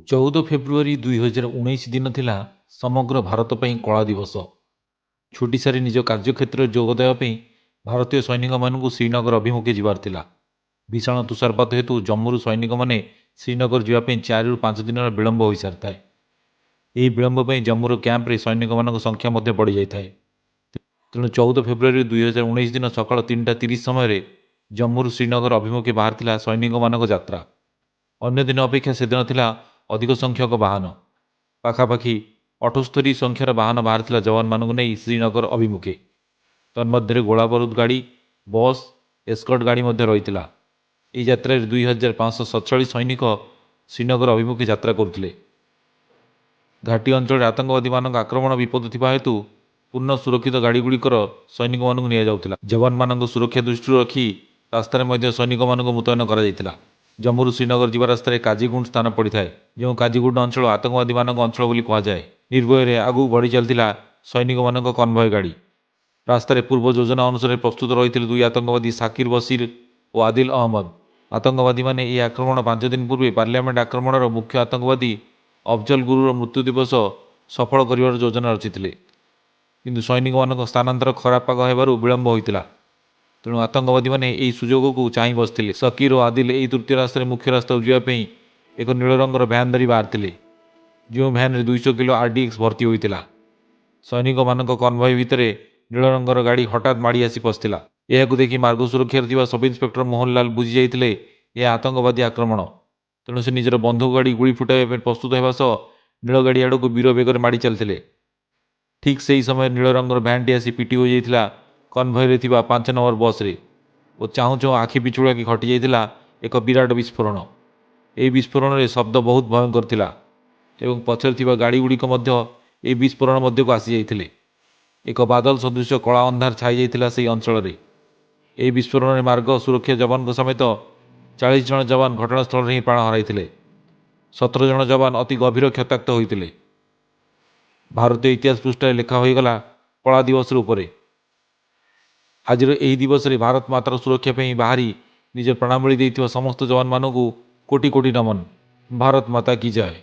14 ଫେବୃଆରୀ 2019 दिन थिला समग्र भारत ପାଇଁ कला दिवस। छुट्टी सारी निज कार्यक्षेत्र जोग देवा ପାଇଁ भारतीय सैनिक मानू श्रीनगर अभिमुखे जबार थिला। भीषण तुषारपात हेतु जम्मू सैनिक मैंने श्रीनगर जावाई 4 ରୁ 5 दिन विलंब हो सारी था। यह विलंब पर जम्मूर कैंप्रे सैनिक मान संख्या बढ़ी जाए। तेणु 14 फेब्रुआरी 2019 दिन सकाल 3:30 समय जम्मू श्रीनगर अभिमुखे बाहर सैनिक मान यात्रा। अन्य दिन अपेक्षा सेदिन थिला अधिक संख्यक वाहन, पाखापाखि 78 संख्यार वाहन बाहर जवान मानू नहीं श्रीनगर अभिमुखे। तन्मध्य गोला बारूद गाड़ी, बस, एस्कॉर्ट गाड़ी रही। यह यात्रा 2547 सैनिक श्रीनगर अभिमुखे यात्रा करुले। घाटी अंचल आतंकवादी मान आक्रमण विपद थिबा हेतु पूर्ण सुरक्षित गाड़ी गुड़िकर सैनिक मानू नि जाउथिला। जवान मान सुरक्षा दृष्टि रखी रास्तार मध्य सैनिक मानू मुतयन करा। जम्मू श्रीनगर जीवा रास्तार काजीगुंड स्थान पड़ी थाए, जो काजीगुंड अंचल आतंकवादी मान अंचल बोली कहुए। निर्भय आगू बढ़ी चलता सैनिक मान कन्वय गाड़ी। रास्तार पूर्व योजना अनुसार प्रस्तुत रही दुई आतंकवादी शाकिर बशीर और आदिल अहमद। आतंकवादी माने यह आक्रमण 5 दिन पूर्व पार्लियामेंट आक्रमणर मुख्य आतंकवादी अफजल गुरुर मृत्यु दिवस सफल कर योजना रचिते, किंतु सैनिक मान स्थानांतर खराब पाग होबारु विलंब होता। तेणु आतंकवादी मैंने यही सुजोग को चाह बसते। शकीर और आदिल यही तृतीय रास्तार मुख्य रास्ता जावाई एक नील रंगर भ्यान धरी बाहर, जो भ्यान 200 किलो RDX भर्ती होता। सैनिक मान कन्वय भितर नील रंगर गाड़ी हठात माड़ी आसी पशिला। यह देखि मार्ग सुरक्षा सब इन्स्पेक्टर मोहनलाल बुझी जाते यह आतंकवादी आक्रमण। तेणु से निजर बंधुक गाड़ी गुड़ी फुटाइवा प्रस्तुत होगा सह नील गाड़ी आड़ को वीर बेगर माड़ी चलते। ठीक से ही समय नील रंगर भ्यानटी आसी पिटी हो जाता कन्वय 5 नंबर बस रे और चाहू चाहू आखि पिछुड़ाकी घटी जाता एक विराट विस्फोरण। यह विस्फोरण में शब्द बहुत भयंकर थिला एवं पछरे थिबा गाड़ी गुड़िक यह विस्फोरण मध्य को आसी जाइथिले। एक बादल सदृश कला अंधार छाई जाइथिला सेही अंचल रे। यह विस्फोरण में मार्ग सुरक्षा जवान समेत 40 जन जवान घटनास्थल में ही प्राण हराइथिले। 17 जन जवान अति गभीर क्षताक्त होइथिले। भारतीय इतिहास पृष्ठ लेखा होईगला कला दिवस उपरे। आज यही दिवस रे भारत मातार सुरक्षा पे बाहरी निज प्राणाबली देइथिबा समस्त जवान मानू कोटि कोटि नमन। भारत माता की जय।